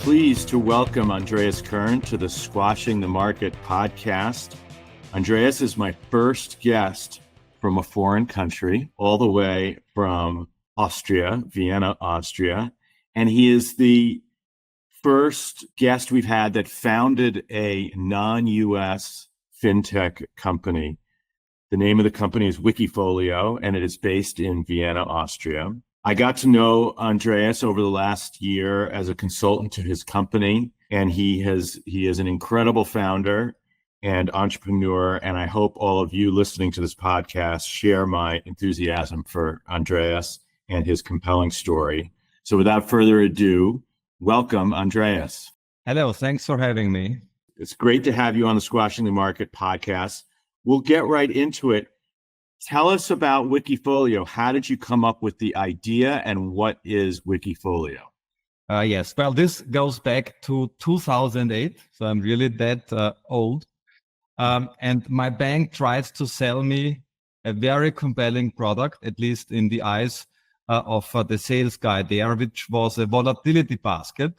pleased to welcome Andreas Kern to the Squashing the Market podcast. Andreas is my first guest from a foreign country, all the way from Austria, Vienna, Austria. And he is the first guest we've had that founded a non-US FinTech company. The name of the company is Wikifolio, and it is based in Vienna, Austria. I got to know Andreas over the last year as a consultant to his company, and he is an incredible founder and entrepreneur. And I hope all of you listening to this podcast share my enthusiasm for Andreas and his compelling story. So without further ado, welcome, Andreas. Hello, thanks for having me. It's great to have you on the Squashing the Market podcast. We'll get right into it. Tell us about Wikifolio. How did you come up with the idea, and what is Wikifolio? Yes, well, this goes back to 2008, so I'm really that old. And my bank tried to sell me a very compelling product, at least in the eyes of the sales guy there, which was a volatility basket,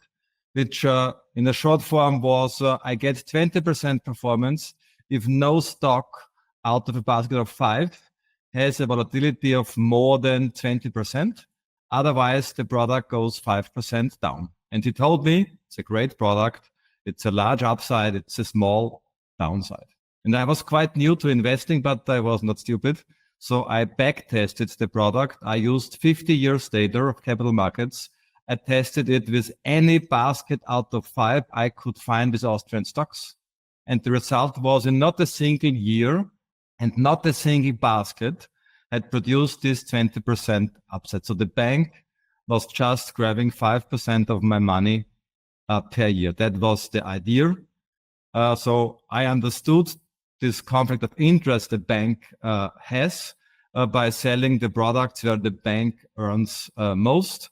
which in a short form was I get 20% performance if no stock out of a basket of 5 has a volatility of more than 20%. Otherwise, the product goes 5% down. And he told me it's a great product. It's a large upside. It's a small downside. And I was quite new to investing, but I was not stupid. So I back tested the product. I used 50 years data of capital markets. I tested it with any basket out of 5 I could find with Austrian stocks. And the result was in not a single year and not a single basket had produced this 20% upside. So the bank was just grabbing 5% of my money per year. That was the idea. So I understood this conflict of interest the bank has by selling the products where the bank earns most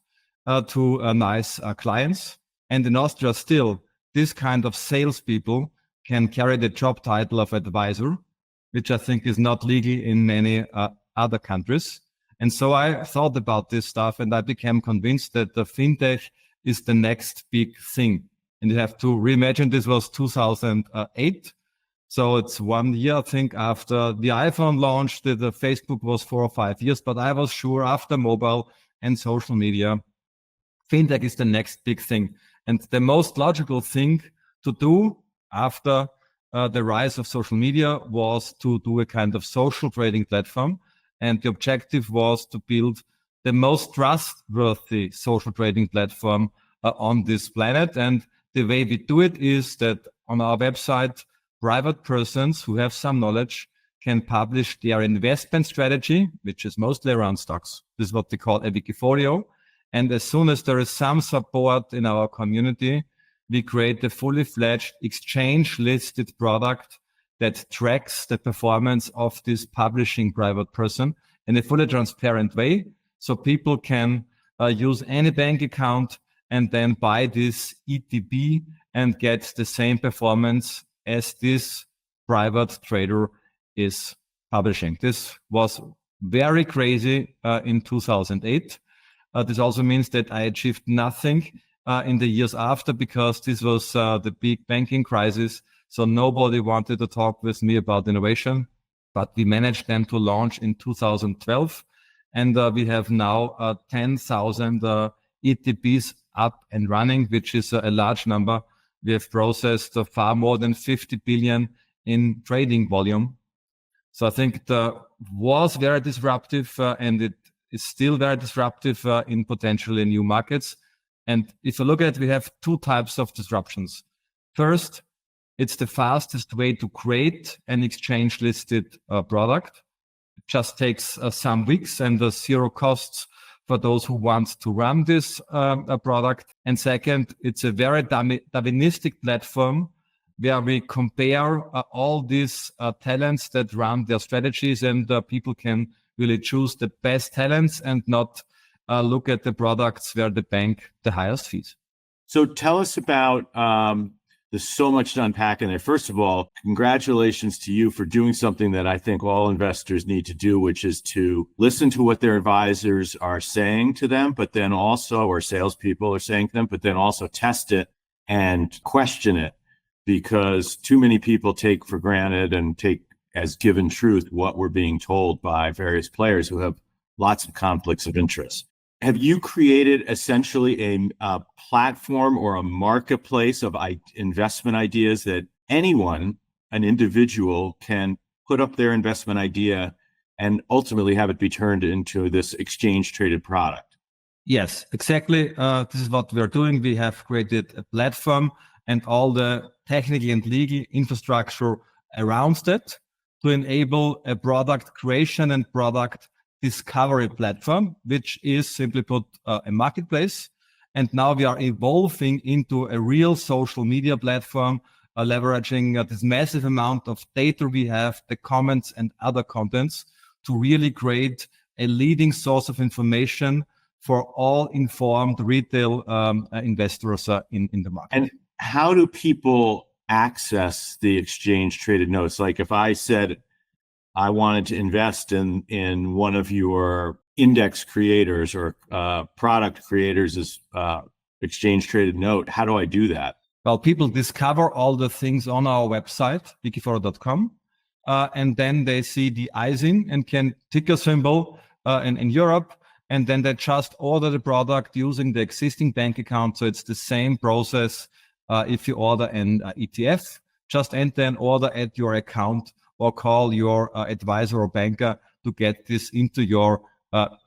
to nice clients. And in Austria still, this kind of salespeople can carry the job title of advisor, which I think is not legal in many other countries. And so I thought about this stuff, and I became convinced that the FinTech is the next big thing. And you have to reimagine this was 2008. So it's 1 year, I think, after the iPhone launched. The Facebook was 4 or 5 years, but I was sure after mobile and social media, FinTech is the next big thing. And the most logical thing to do after the rise of social media was to do a kind of social trading platform. And the objective was to build the most trustworthy social trading platform on this planet. And the way we do it is that on our website, private persons who have some knowledge can publish their investment strategy, which is mostly around stocks. This is what they call a Wikifolio. And as soon as there is some support in our community, we create a fully fledged exchange-listed product that tracks the performance of this publishing private person in a fully transparent way. So people can use any bank account and then buy this ETB and get the same performance as this private trader is publishing. This was very crazy in 2008. This also means that I achieved nothing in the years after, because this was the big banking crisis. So nobody wanted to talk with me about innovation, but we managed then to launch in 2012. And we have now 10,000 ETPs up and running, which is a large number. We have processed far more than 50 billion in trading volume. So I think it was very disruptive and it is still very disruptive in potentially new markets. And if you look at it, we have 2 types of disruptions. First, it's the fastest way to create an exchange-listed product. It just takes some weeks and 0 costs for those who want to run this product. And second, it's a very Darwinistic platform where we compare all these talents that run their strategies, and people can really choose the best talents and not look at the products where the bank the highest fees. So tell us about, there's so much to unpack in there. First of all, congratulations to you for doing something that I think all investors need to do, which is to listen to what their advisors are saying to them, but then also, or salespeople are saying to them, but then also test it and question it, because too many people take for granted and take as given truth what we're being told by various players who have lots of conflicts of interest. Have you created essentially a platform or a marketplace of investment ideas that anyone, an individual, can put up their investment idea and ultimately have it be turned into this exchange-traded product? Yes, exactly. This is what we are doing. We have created a platform and all the technical and legal infrastructure around that to enable a product creation and product discovery platform, which is simply put a marketplace. And now we are evolving into a real social media platform, leveraging this massive amount of data we have, the comments and other contents, to really create a leading source of information for all informed retail investors in the market. And how do people access the exchange traded notes? Like if I said I wanted to invest in one of your index creators or product creators as exchange traded note, how do I do that? Well, people discover all the things on our website, wikifolio.com, and then they see the ISIN and can tick a symbol in Europe, and then they just order the product using the existing bank account. So it's the same process if you order an ETF. Just enter an order at your account or call your advisor or banker to get this into your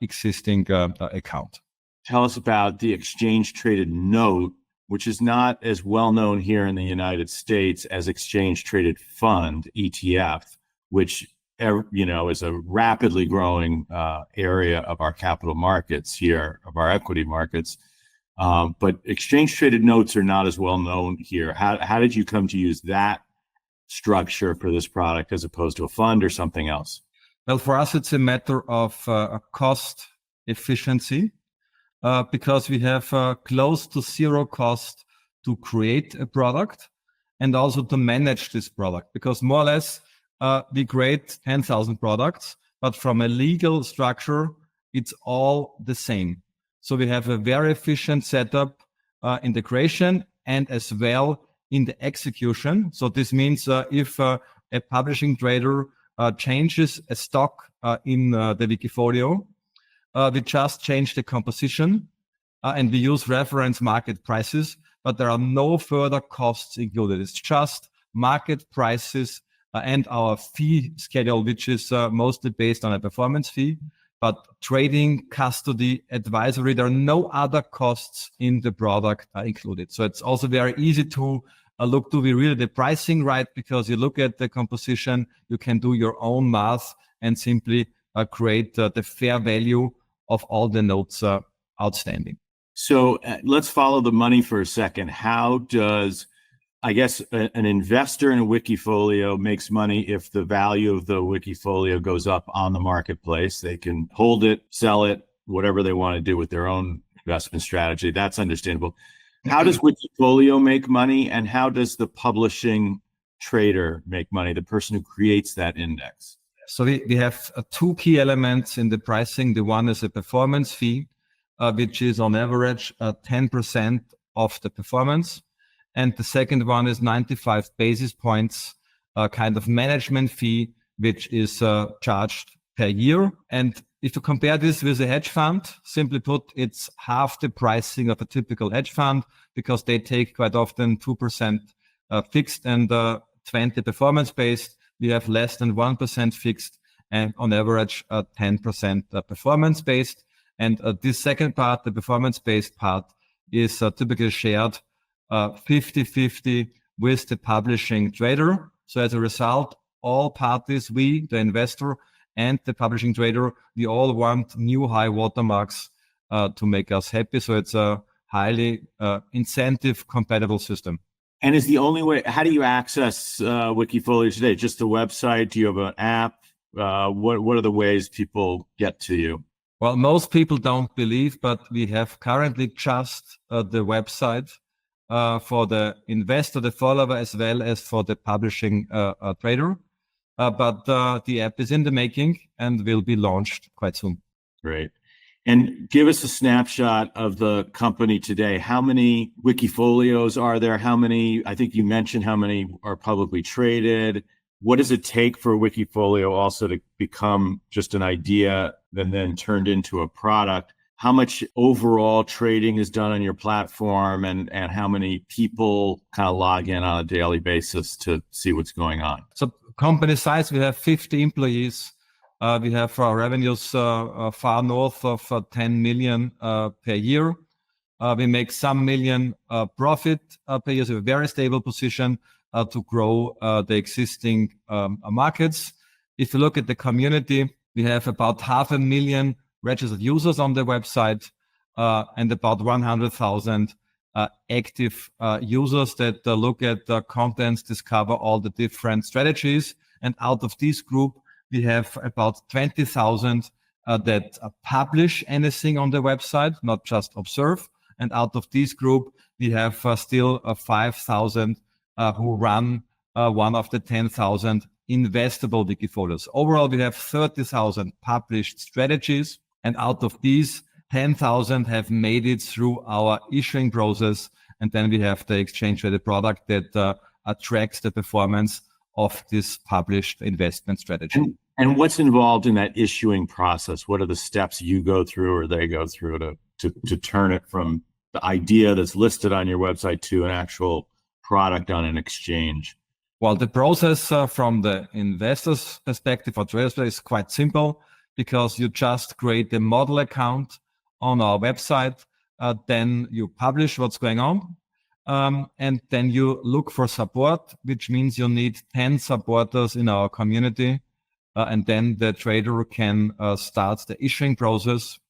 existing account. Tell us about the exchange traded note, which is not as well known here in the United States as exchange traded fund, ETF, which is a rapidly growing area of our capital markets here, of our equity markets. But exchange traded notes are not as well known here. How did you come to use that structure for this product as opposed to a fund or something else? Well, for us, it's a matter of cost efficiency because we have close to zero cost to create a product and also to manage this product, because more or less we create 10,000 products, but from a legal structure, it's all the same. So we have a very efficient setup in the creation and as well in the execution. So this means if a publishing trader changes a stock in the Wikifolio, we just change the composition and we use reference market prices, but there are no further costs included. It's just market prices and our fee schedule, which is mostly based on a performance fee. But trading, custody, advisory, there are no other costs in the product included. So it's also very easy to look, do we really the pricing right? Because you look at the composition, you can do your own math and simply create the fair value of all the notes outstanding. So let's follow the money for a second. How does, I guess, an investor in a Wikifolio makes money if the value of the Wikifolio goes up on the marketplace? They can hold it, sell it, whatever they want to do with their own investment strategy. That's understandable. How does Wikifolio make money, and how does the publishing trader make money, the person who creates that index? So we have two key elements in the pricing. The one is a performance fee, which is on average 10% of the performance. And the second one is 95 basis points kind of management fee, which is charged per year. And if you compare this with a hedge fund, simply put, it's half the pricing of a typical hedge fund because they take quite often 2% fixed and 20 performance based. We have less than 1% fixed and on average 10% performance based. And this second part, the performance based part, is typically shared 50-50 with the publishing trader. So as a result, all parties, we, the investor and the publishing trader, we all want new high watermarks to make us happy. So it's a highly incentive compatible system. And is the only way, how do you access Wikifolio today? Just the website? Do you have an app? What are the ways people get to you? Well, most people don't believe, but we have currently just the website for the investor, the follower, as well as for the publishing trader. But the app is in the making and will be launched quite soon. Great. And give us a snapshot of the company today. How many Wikifolios are there? How many, I think you mentioned how many are publicly traded. What does it take for Wikifolio also to become just an idea and then turned into a product? How much overall trading is done on your platform, and how many people kind of log in on a daily basis to see what's going on? So company size, we have 50 employees. We have revenues far north of 10 million per year. We make some million profit per year, so a very stable position to grow the existing markets. If you look at the community, we have about 500,000 registered users on the website and about 100,000 active users that look at the contents, discover all the different strategies. And out of this group, we have about 20,000 that publish anything on the website, not just observe. And out of this group, we have still 5,000 who run one of the 10,000 investable Wikifolios. Overall, we have 30,000 published strategies. And out of these, 10,000 have made it through our issuing process. And then we have the exchange-traded product that tracks the performance of this published investment strategy. And what's involved in that issuing process? What are the steps you go through or they go through to turn it from the idea that's listed on your website to an actual product on an exchange? Well, the process from the investor's perspective or trader's perspective is quite simple, because you just create a model account on our website, then you publish what's going on, and then you look for support, which means you need 10 supporters in our community, and then the trader can start the issuing process,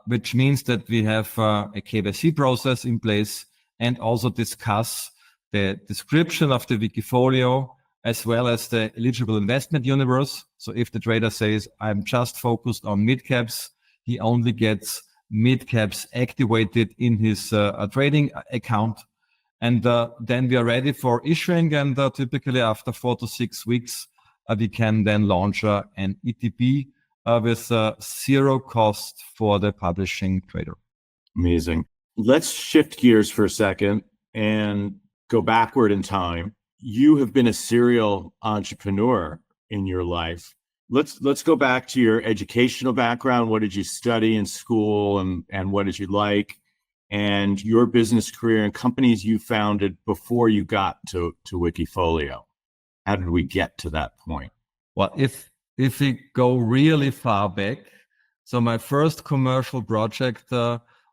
which means that we have a KYC process in place and also discuss the description of the Wikifolio as well as the eligible investment universe. So if the trader says, I'm just focused on mid-caps, he only gets mid-caps activated in his trading account. And then we are ready for issuing. And typically after 4 to 6 weeks, we can then launch an ETP with zero cost for the publishing trader. Amazing. Let's shift gears for a second and go backward in time. You have been a serial entrepreneur in your life. Let's go back to your educational background. What did you study in school, and what did you like? And your business career and companies you founded before you got to Wikifolio. How did we get to that point? Well, if we go really far back, so my first commercial project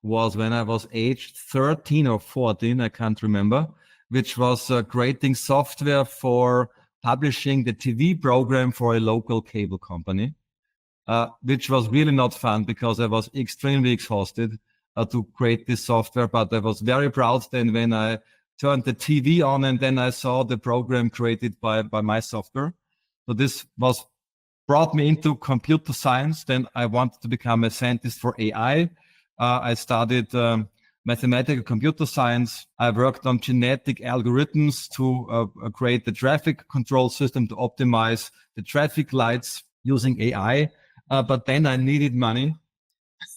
was when I was aged 13 or 14, I can't remember, which was creating software for publishing the TV program for a local cable company, which was really not fun because I was extremely exhausted to create this software. But I was very proud then when I turned the TV on and then I saw the program created by my software. So this brought me into computer science. Then I wanted to become a scientist for AI. I studied mathematical computer science. I worked on genetic algorithms to create the traffic control system to optimize the traffic lights using AI. But then I needed money.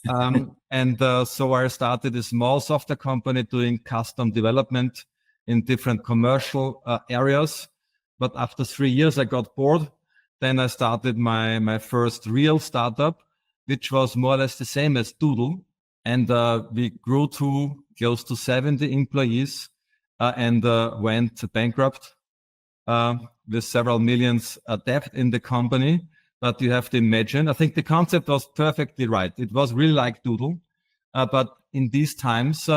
So I started a small software company doing custom development in different commercial areas. But after 3 years, I got bored. Then I started my first real startup, which was more or less the same as Doodle. And we grew to close to 70 employees and went bankrupt with several millions debt in the company. But you have to imagine, I think the concept was perfectly right. It was really like Doodle. But in these times,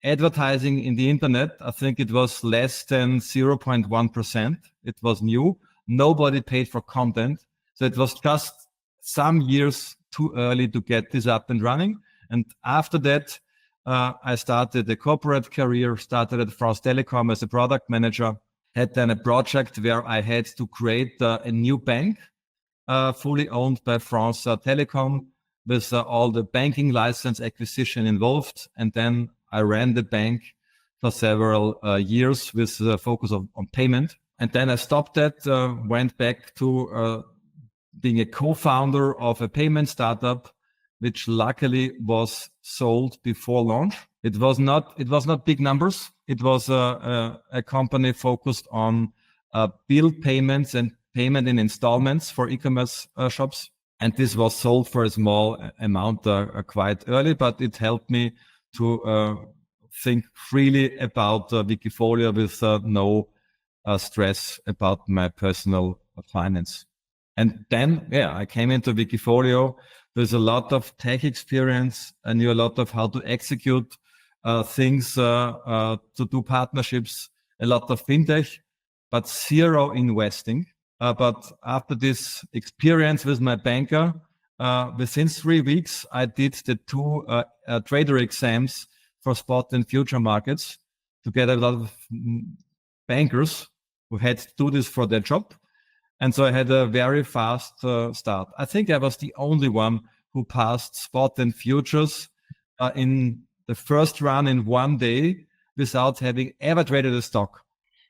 advertising in the internet, I think it was less than 0.1%. It was new. Nobody paid for content. So it was just some years too early to get this up and running. And after that, I started a corporate career, started at France Telecom as a product manager, had then a project where I had to create a new bank, fully owned by France Telecom, with all the banking license acquisition involved. And then I ran the bank for several years with the focus on payment. And then I stopped that, went back to being a co-founder of a payment startup. which luckily was sold before launch. It was not big numbers. It was a company focused on bill payments and payment in installments for e-commerce shops. And this was sold for a small amount quite early, but it helped me to think freely about Wikifolio with no stress about my personal finance. And then, I came into Wikifolio. There's a lot of tech experience. I knew a lot of how to execute things, to do partnerships, a lot of FinTech, but zero investing. But after this experience with my banker, within 3 weeks, I did the 2 trader exams for spot and future markets to get a lot of bankers who had to do this for their job. And so I had a very fast start. I think I was the only one who passed spot and futures in the first run in 1 day without having ever traded a stock.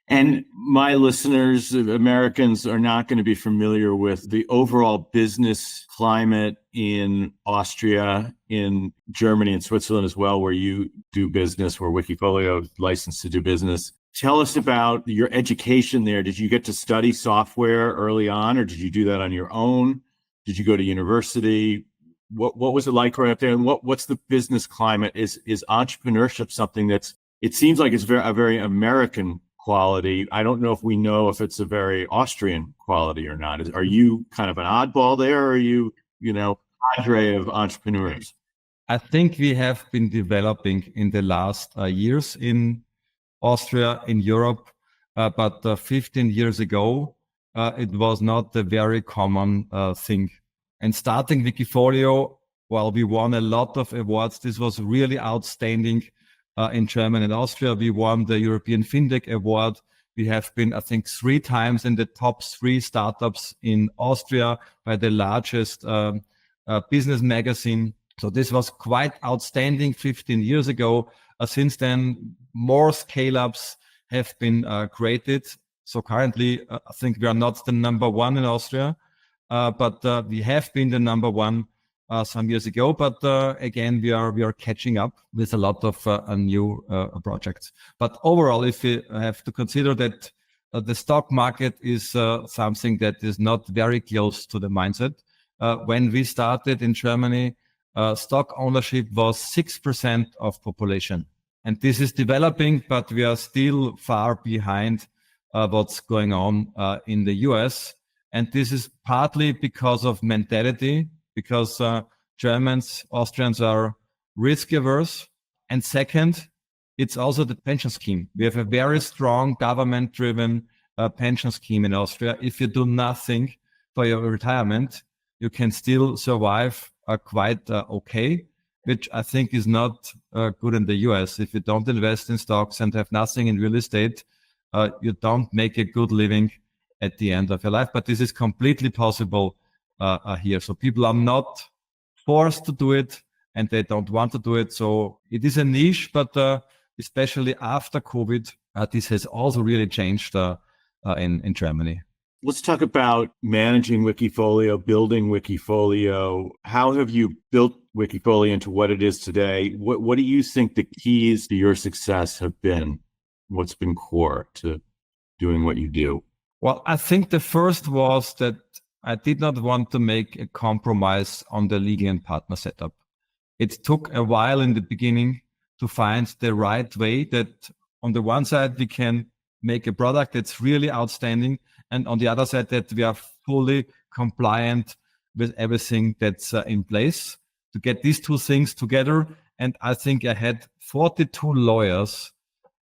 And my listeners, Americans, are not going to be familiar with the overall business climate in Austria, in Germany, and Switzerland as well, where you do business, where Wikifolio is licensed to do business. Tell us about your education there. Did you get to study software early on, or did you do that on your own? Did you go to university? What was it like right up there? And what's the business climate? Is entrepreneurship something it seems like it's a very American quality? I don't know if it's a very Austrian quality or not. Are you kind of an oddball there, or are you, cadre of entrepreneurs? I think we have been developing in the last years in Austria, in Europe, but 15 years ago, it was not a very common thing. And starting Wikifolio, while we won a lot of awards, this was really outstanding in Germany and Austria. We won the European FinTech Award. We have been, I think, 3 times in the top 3 startups in Austria by the largest business magazine. So this was quite outstanding 15 years ago. Since then, more scale-ups have been created. So currently, I think we are not the number 1 in Austria, but we have been the number 1 some years ago. But again, we are catching up with a lot of new projects. But overall, if we have to consider that the stock market is something that is not very close to the mindset. When we started in Germany, stock ownership was 6% of population. And this is developing, but we are still far behind what's going on in the US. And this is partly because of mentality, because Germans, Austrians are risk averse. And second, it's also the pension scheme. We have a very strong government-driven pension scheme in Austria. If you do nothing for your retirement, you can still survive quite okay, which I think is not good in the US. If you don't invest in stocks and have nothing in real estate, you don't make a good living at the end of your life. But this is completely possible here. So people are not forced to do it, and they don't want to do it. So it is a niche, but especially after COVID, this has also really changed in Germany. Let's talk about managing Wikifolio, building Wikifolio. How have you built Wikifolio into what it is today? What do you think the keys to your success have been? What's been core to doing what you do? Well, I think the first was that I did not want to make a compromise on the legal and partner setup. It took a while in the beginning to find the right way that on the one side, we can make a product that's really outstanding, and on the other side, that we are fully compliant with everything that's in place to get these 2 things together. And I think I had 42 lawyers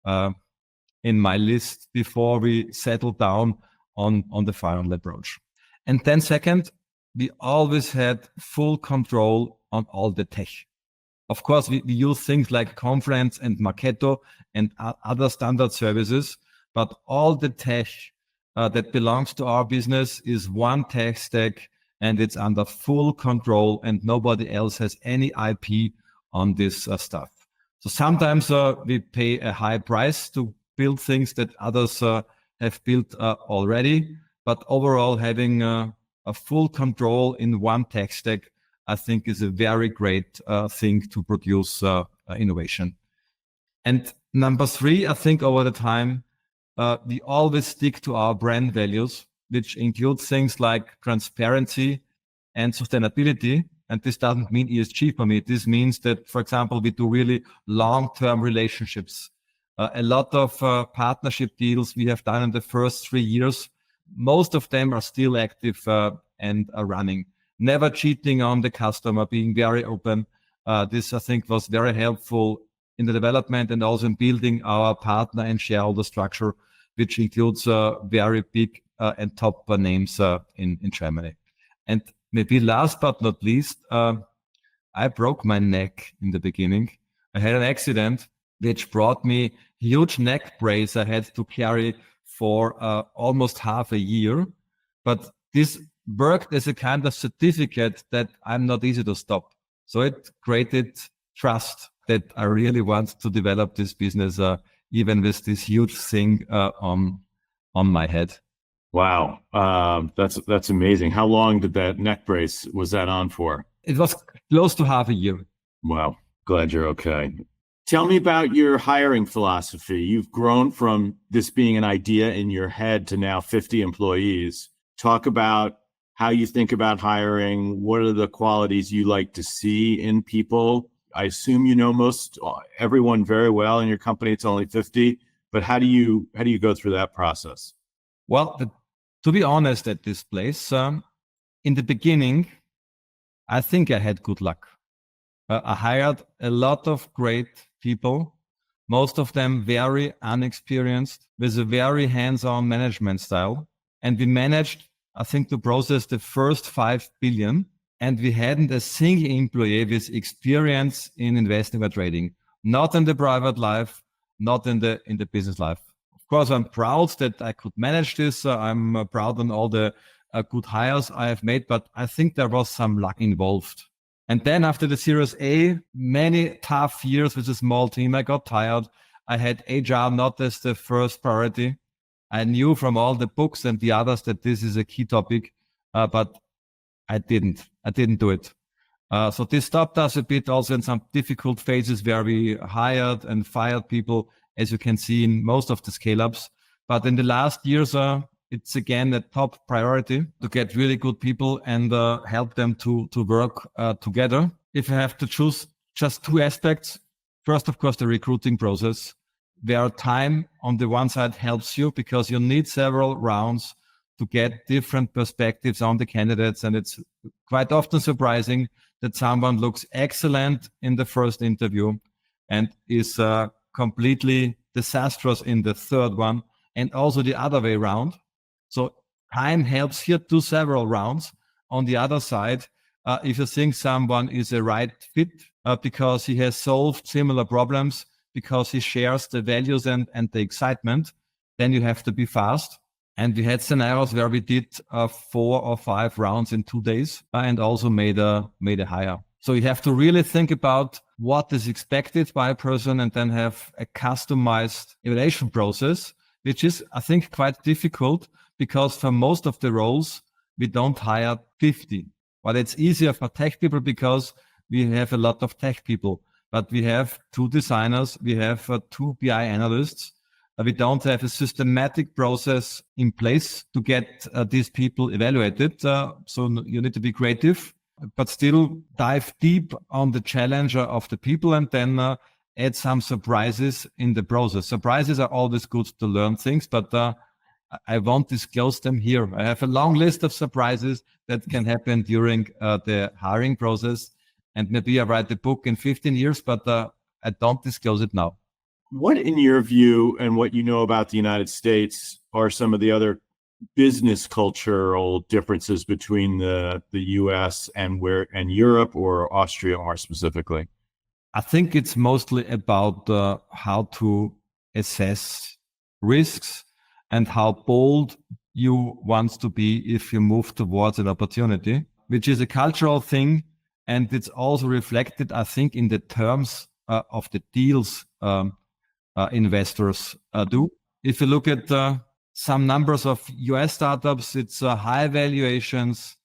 in my list before we settled down on the final approach. And then second, we always had full control on all the tech. Of course, we use things like Conference and Marketo and other standard services, but all the tech that belongs to our business is one tech stack, and it's under full control, and nobody else has any IP on this stuff. So sometimes we pay a high price to build things that others have built already, but overall having a full control in one tech stack, I think is a very great thing to produce innovation. And number three, I think over the time, we always stick to our brand values, which include things like transparency and sustainability. And this doesn't mean ESG for me. This means that, for example, we do really long-term relationships. A lot of partnership deals we have done in the first 3 years, most of them are still active and are running. Never cheating on the customer, being very open. This, I think, was very helpful in the development and also in building our partner and shareholder structure, which includes very big and top names in Germany. And maybe last but not least, I broke my neck in the beginning. I had an accident which brought me huge neck brace I had to carry for almost half a year. But this worked as a kind of certificate that I'm not easy to stop. So it created trust that I really want to develop this business, even with this huge thing on my head. Wow. That's amazing. How long did that neck brace, was that on for? It was close to half a year. Wow. Glad you're okay. Tell me about your hiring philosophy. You've grown from this being an idea in your head to now 50 employees. Talk about how you think about hiring. What are the qualities you like to see in people? I assume you know everyone very well in your company. It's only 50, but how do you go through that process? Well, to be honest, at this place, in the beginning, I think I had good luck. I hired a lot of great people, most of them very unexperienced, with a very hands-on management style. And we managed, I think, to process the first 5 billion. And we hadn't a single employee with experience in investing or trading, not in the private life, not in the business life. Of course, I'm proud that I could manage this. I'm proud on all the good hires I have made, but I think there was some luck involved. And then after the Series A, many tough years with a small team, I got tired. I had HR not as the first priority. I knew from all the books and the others that this is a key topic, but I didn't do it. So this stopped us a bit also in some difficult phases where we hired and fired people, as you can see in most of the scale-ups. But in the last years, it's again a top priority to get really good people and help them to work together. If you have to choose just two aspects, first, of course, the recruiting process, where time on the one side helps you because you need several rounds to get different perspectives on the candidates. And it's quite often surprising that someone looks excellent in the first interview and is completely disastrous in the third one, and also the other way around. So time helps here to several rounds. On the other side, if you think someone is a right fit because he has solved similar problems, because he shares the values and the excitement, then you have to be fast. And we had scenarios where we did 4 or 5 rounds in 2 days and also made a hire. So you have to really think about what is expected by a person and then have a customized evaluation process, which is, I think, quite difficult because for most of the roles, we don't hire 50. But it's easier for tech people because we have a lot of tech people. But we have 2 designers, we have 2 BI analysts. We don't have a systematic process in place to get these people evaluated. So you need to be creative, but still dive deep on the challenge of the people and then add some surprises in the process. Surprises are always good to learn things, but I won't disclose them here. I have a long list of surprises that can happen during the hiring process. And maybe I write the book in 15 years, but I don't disclose it now. What, in your view, and what you know about the United States, are some of the other business cultural differences between the US and Europe, or Austria more specifically? I think it's mostly about how to assess risks and how bold you want to be if you move towards an opportunity, which is a cultural thing. And it's also reflected, I think, in the terms of the deals investors do. If you look at some numbers of US startups, it's high valuations,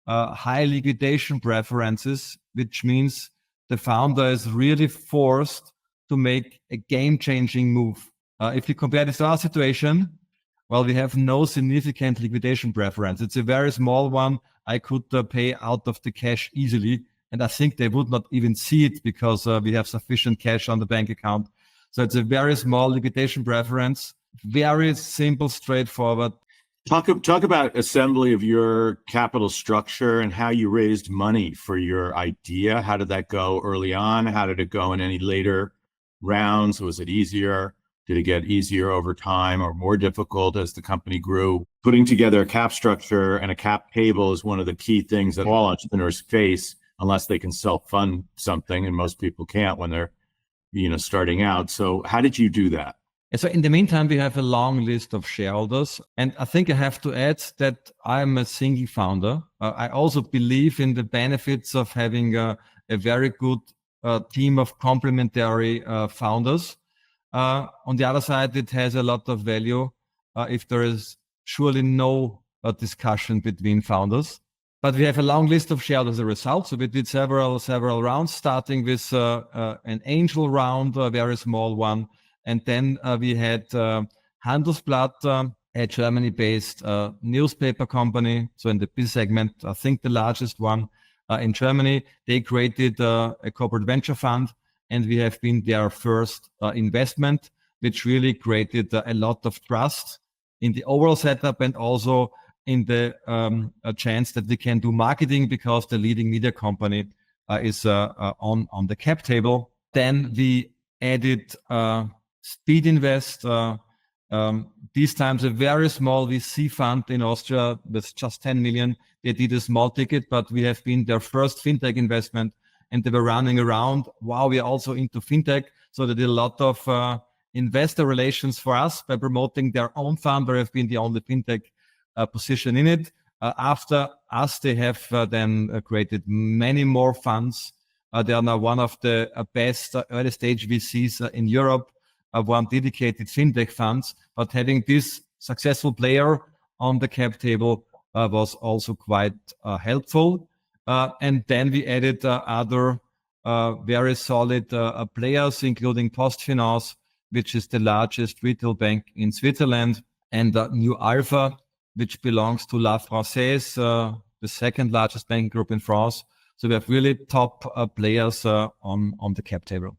high liquidation preferences, which means the founder is really forced to make a game-changing move. If you compare this to our situation, well, we have no significant liquidation preference. It's a very small one. I could pay out of the cash easily, and I think they would not even see it because we have sufficient cash on the bank account. So it's a very small liquidation preference, very simple, straightforward. Talk about assembly of your capital structure and how you raised money for your idea. How did that go early on? How did it go in any later rounds? Was it easier? Did it get easier over time or more difficult as the company grew? Putting together a cap structure and a cap table is one of the key things that all entrepreneurs face unless they can self-fund something, and most people can't when they're starting out. So how did you do that? So in the meantime, we have a long list of shareholders. And I think I have to add that I'm a single founder. I also believe in the benefits of having a very good team of complementary founders. On the other side, it has a lot of value if there is surely no discussion between founders. But we have a long list of shareholders as a result. So we did several rounds, starting with an angel round, a very small one. And then we had Handelsblatt, a Germany-based newspaper company. So in the B segment, I think the largest one in Germany. They created a corporate venture fund, and we have been their first investment, which really created a lot of trust in the overall setup and also in the chance that we can do marketing because the leading media company is on the cap table. Then we added Speed Invest, these times a very small VC fund in Austria with just 10 million. They did a small ticket, but we have been their first FinTech investment, and they were running around. Wow, we are also into FinTech. So they did a lot of investor relations for us by promoting their own fund. They have been the only FinTech position in it. After us, they have then created many more funds. They are now one of the best early stage VCs in Europe. One dedicated FinTech funds, but having this successful player on the cap table was also quite helpful. And then we added other very solid players, including PostFinance, which is the largest retail bank in Switzerland, and New Alpha, which belongs to La Française, the second largest banking group in France. So we have really top players on the cap table.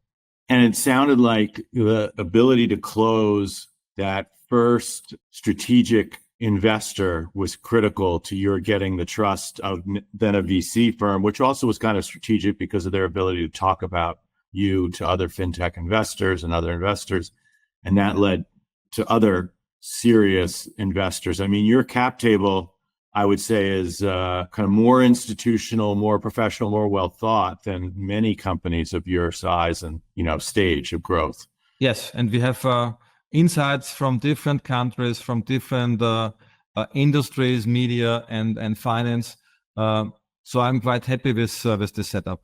And it sounded like the ability to close that first strategic investor was critical to your getting the trust of then a VC firm, which also was kind of strategic because of their ability to talk about you to other FinTech investors and other investors. And that led to other serious investors. I mean, your cap table, I would say, is kind of more institutional, more professional, more well thought than many companies of your size and stage of growth. Yes, and we have insights from different countries, from different industries, media and finance. So I'm quite happy with this setup.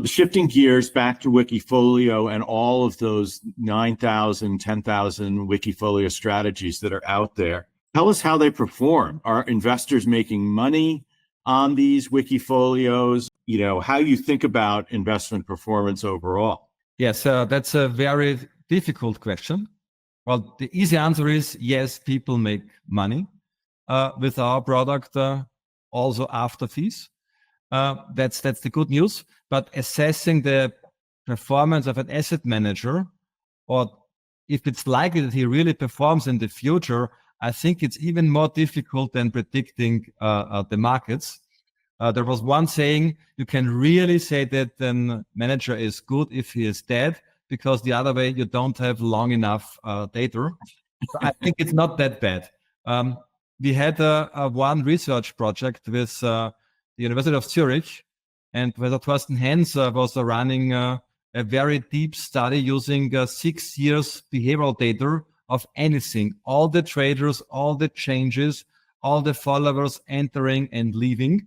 Shifting gears back to Wikifolio and all of those 9,000, 10,000 Wikifolio strategies that are out there. Tell us how they perform. Are investors making money on these Wikifolios? How you think about investment performance overall? Yes, that's a very difficult question. Well, the easy answer is yes, people make money with our product, also after fees. That's the good news. But assessing the performance of an asset manager, or if it's likely that he really performs in the future, I think it's even more difficult than predicting the markets. There was one saying, you can really say that the manager is good if he is dead, because the other way, you don't have long enough data. So I think it's not that bad. We had one research project with the University of Zurich, and Professor Thorsten Hens was running a very deep study using 6 years behavioral data of anything, all the traders, all the changes, all the followers entering and leaving.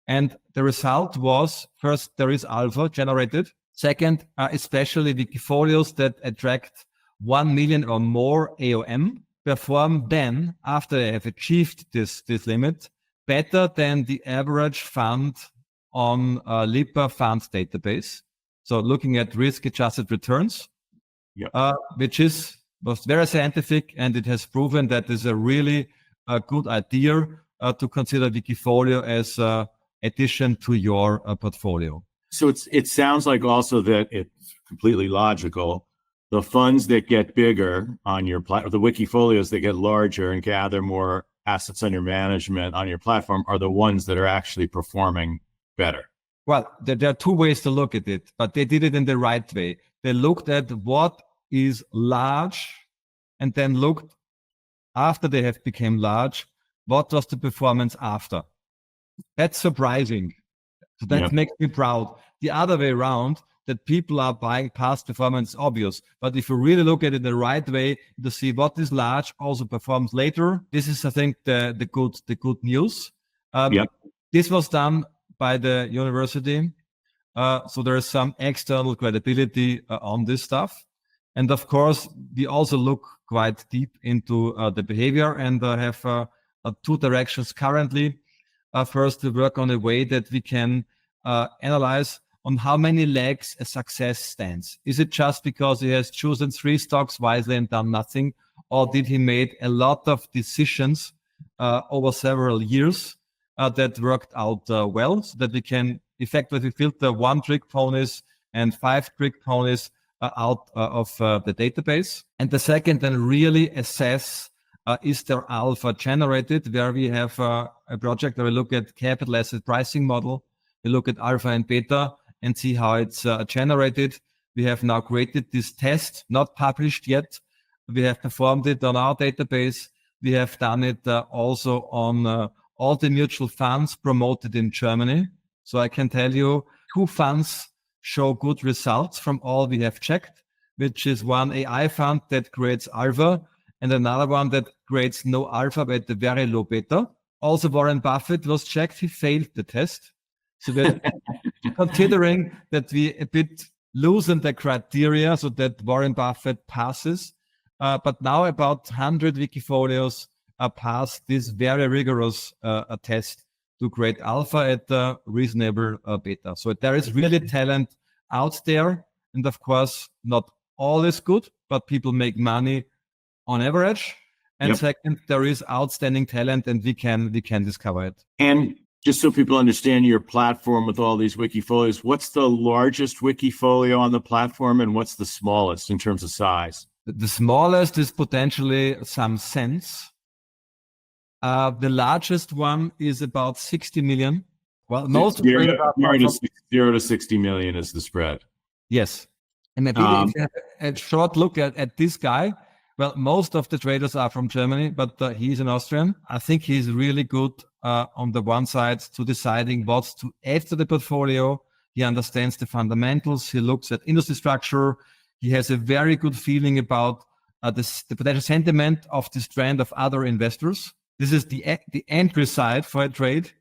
And the result was, first, there is alpha generated. Second, especially Wikifolios that attract 1 million or more AUM perform then, after they have achieved this limit, better than the average fund on Lipper Funds database. So looking at risk-adjusted returns, which was very scientific, and it has proven that is a really good idea to consider Wikifolio as addition to your portfolio. So it sounds like also that it's completely logical. The funds that get bigger on your platform, the Wikifolios that get larger and gather more assets under management on your platform, are the ones that are actually performing better. Well, there are two ways to look at it, but they did it in the right way. They looked at what is large and then looked after they have become large, what was the performance after. That's surprising. So that makes me proud. The other way around, that people are buying past performance is obvious. But if you really look at it the right way to see what is large also performs later, this is, I think, the good news. This was done by the university. So there is some external credibility on this stuff. And of course, we also look quite deep into the behavior and have two directions currently. First, to work on a way that we can analyze on how many legs a success stands. Is it just because he has chosen 3 stocks wisely and done nothing? Or did he make a lot of decisions over several years that worked out well, so that we can effectively filter 1 trick ponies and 5 trick ponies out of the database? And the second, then really assess is there alpha generated, where we have a project where we look at capital asset pricing model. We look at alpha and beta and see how it's generated. We have now created this test, not published yet. We have performed it on our database. We have done it also on all the mutual funds promoted in Germany. So I can tell you 2 funds show good results from all we have checked, which is one AI fund that creates alpha and another one that creates no alpha but a very low beta. Also, Warren Buffett was checked. He failed the test. So that considering that we a bit loosen the criteria so that Warren Buffett passes, but now about 100 Wikifolios pass this very rigorous test to create alpha at a reasonable beta. So there is really talent out there. And of course, not all is good, but people make money on average. And second, there is outstanding talent and we can discover it. And just so people understand your platform with all these Wikifolios, what's the largest Wikifolio on the platform and what's the smallest in terms of size? The smallest is potentially some cents. The largest one is about 60 million. Well, most 0 to 60 million is the spread. Yes. And maybe if you have a short look at this guy, well, most of the traders are from Germany, but he's an Austrian. I think he's really good on the one side to deciding what to add to the portfolio. He understands the fundamentals. He looks at industry structure. He has a very good feeling about the potential sentiment of this trend of other investors. This is the entry side for a trade,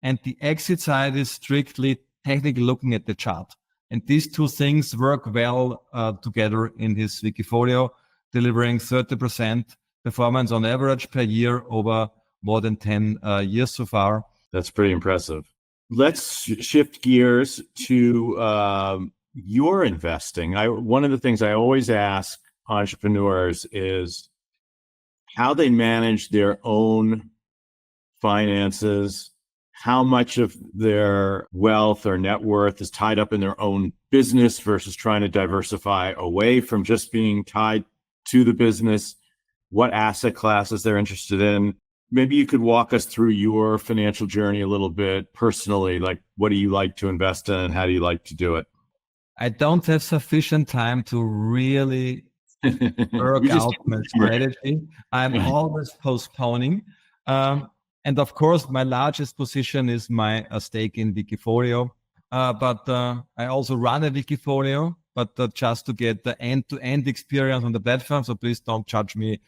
and the exit side is strictly technically looking at the chart. And these 2 things work well together in his Wikifolio, delivering 30% performance on average per year over more than 10 years so far. That's pretty impressive. Let's shift gears to your investing. One of the things I always ask entrepreneurs is how they manage their own finances, how much of their wealth or net worth is tied up in their own business versus trying to diversify away from just being tied to the business, what asset classes they're interested in. Maybe you could walk us through your financial journey a little bit personally, like what do you like to invest in and how do you like to do it? I don't have sufficient time to really work out my strategy. I'm always postponing. And of course, my largest position is my stake in Wikifolio. But I also run a Wikifolio, but just to get the end-to-end experience on the platform. So please don't judge me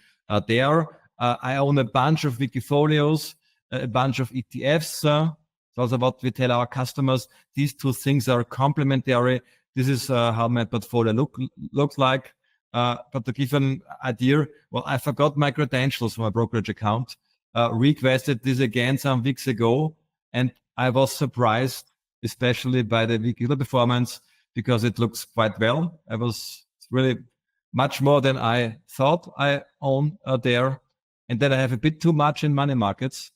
there. I own a bunch of Wikifolios, a bunch of ETFs. It's also what we tell our customers. These 2 things are complementary. This is how my portfolio looks like. But to give an idea, well, I forgot my credentials for my brokerage account. requested this again some weeks ago, and I was surprised, especially by the Wikifolio performance, because it looks quite well. I was really much more than I thought I own there. And then I have a bit too much in money markets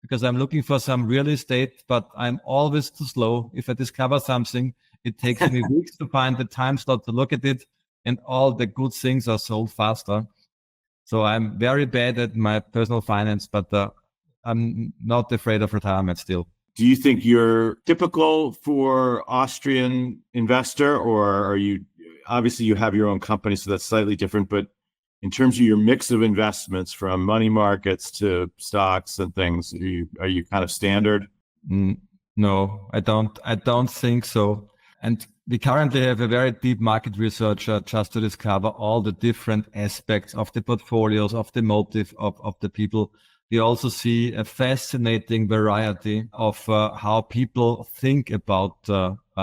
because I'm looking for some real estate, but I'm always too slow. If I discover something, it takes me weeks to find the time slot to look at it, and all the good things are sold faster. So I'm very bad at my personal finance, but I'm not afraid of retirement still. Do you think you're typical for Austrian investor, or are you, obviously you have your own company, so that's slightly different, but in terms of your mix of investments from money markets to stocks and things, are you kind of standard? No, I don't think so. And we currently have a very deep market research just to discover all the different aspects of the portfolios, of the motive of the people. We also see a fascinating variety of how people think about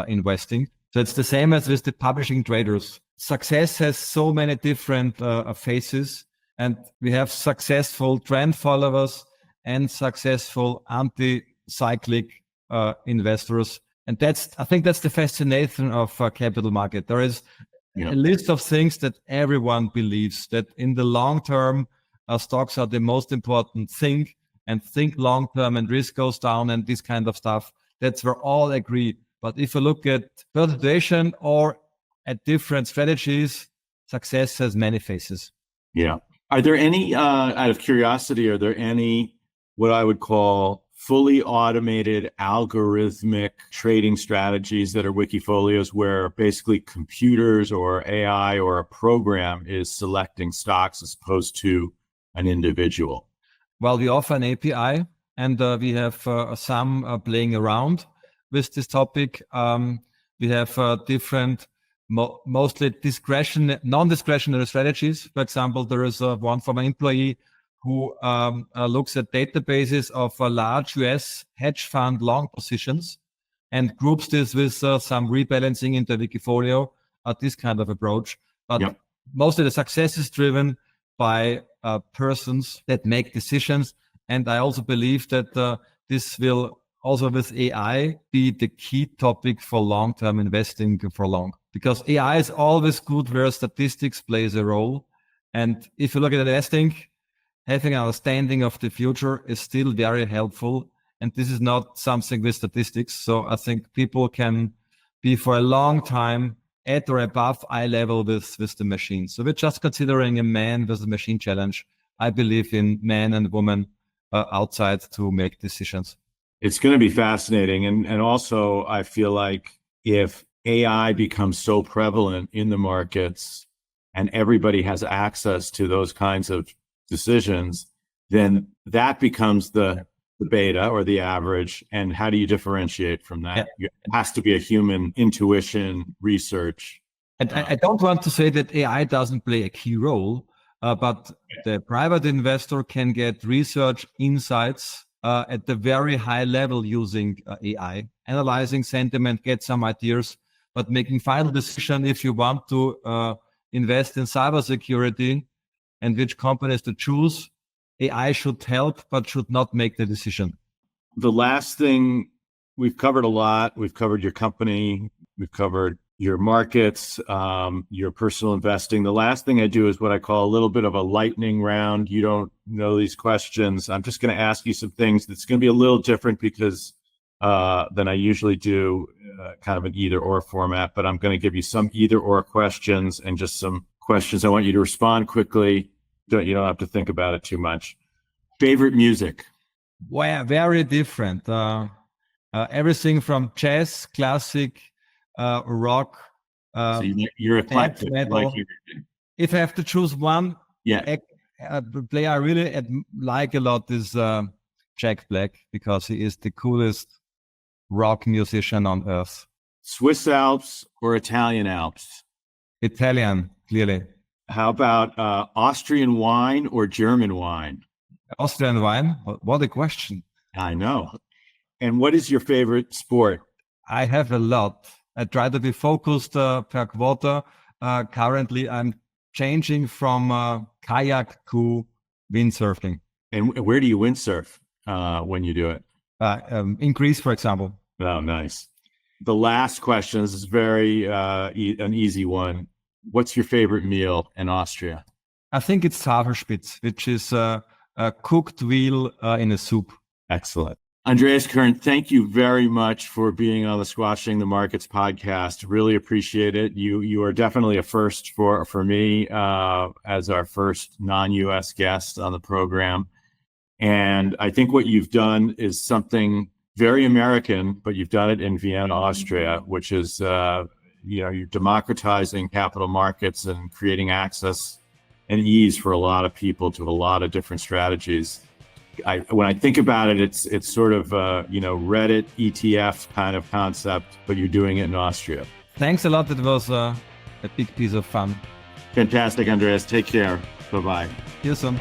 investing. So it's the same as with the publishing traders. Success has so many different faces, and we have successful trend followers and successful anti-cyclic investors. And I think that's the fascination of capital market. There is a list of things that everyone believes that in the long term, stocks are the most important thing, and think long term and risk goes down and this kind of stuff. That's where all agree. But if you look at perpetuation or at different strategies, success has many faces. Yeah. Are there any, out of curiosity, are there any what I would call fully automated algorithmic trading strategies that are Wikifolios where basically computers or AI or a program is selecting stocks as opposed to an individual? Well, we offer an API, and we have some playing around with this topic. We have different, mostly non-discretionary strategies. For example, there is one from an employee who looks at databases of large US hedge fund long positions and groups this with some rebalancing into Wikifolio, this kind of approach. But mostly the success is driven by persons that make decisions. And I also believe that this will also with AI be the key topic for long-term investing for long, because AI is always good where statistics plays a role. And if you look at investing, having an understanding of the future is still very helpful. And this is not something with statistics. So I think people can be for a long time at or above eye level with the machine. So we're just considering a man versus machine challenge. I believe in men and women outside to make decisions. It's going to be fascinating. And also, I feel like if AI becomes so prevalent in the markets and everybody has access to those kinds of decisions, then that becomes the beta or the average. And how do you differentiate from that? It has to be a human intuition research. And I don't want to say that AI doesn't play a key role, but the private investor can get research insights at the very high level using AI, analyzing sentiment, get some ideas, but making final decision if you want to invest in cybersecurity and which companies to choose. AI should help, but should not make the decision. The last thing, we've covered a lot. We've covered your company. We've covered your markets, your personal investing. The last thing I do is what I call a little bit of a lightning round. You don't know these questions. I'm just going to ask you some things that's going to be a little different because than I usually do, kind of an either or format, but I'm going to give you some either or questions and just some questions. I want you to respond quickly. You don't have to think about it too much. Favorite music? Well, very different. Everything from jazz, classic, rock. So you're eclectic. Metal. If I have to choose one, player I really like a lot is Jack Black, because he is the coolest rock musician on earth. Swiss Alps or Italian Alps? Italian, clearly. How about Austrian wine or German wine? Austrian wine? What a question. I know. And what is your favorite sport? I have a lot. I try to be focused per quarter. Currently, I'm changing from kayak to windsurfing. And where do you windsurf when you do it? In Greece, for example. Oh, nice. The last question, this is very an easy one. What's your favorite meal in Austria? I think it's Haferspitz, which is a cooked veal in a soup. Excellent. Andreas Kern, thank you very much for being on the Squashing the Markets podcast. Really appreciate it. You are definitely a first for me as our first non-US guest on the program. And I think what you've done is something very American, but you've done it in Vienna, Austria, which is you're democratizing capital markets and creating access and ease for a lot of people to a lot of different strategies. When I think about it, it's sort of Reddit ETF kind of concept, but you're doing it in Austria. Thanks a lot. It was a big piece of fun. Fantastic, Andreas. Take care. Bye-bye. See you soon.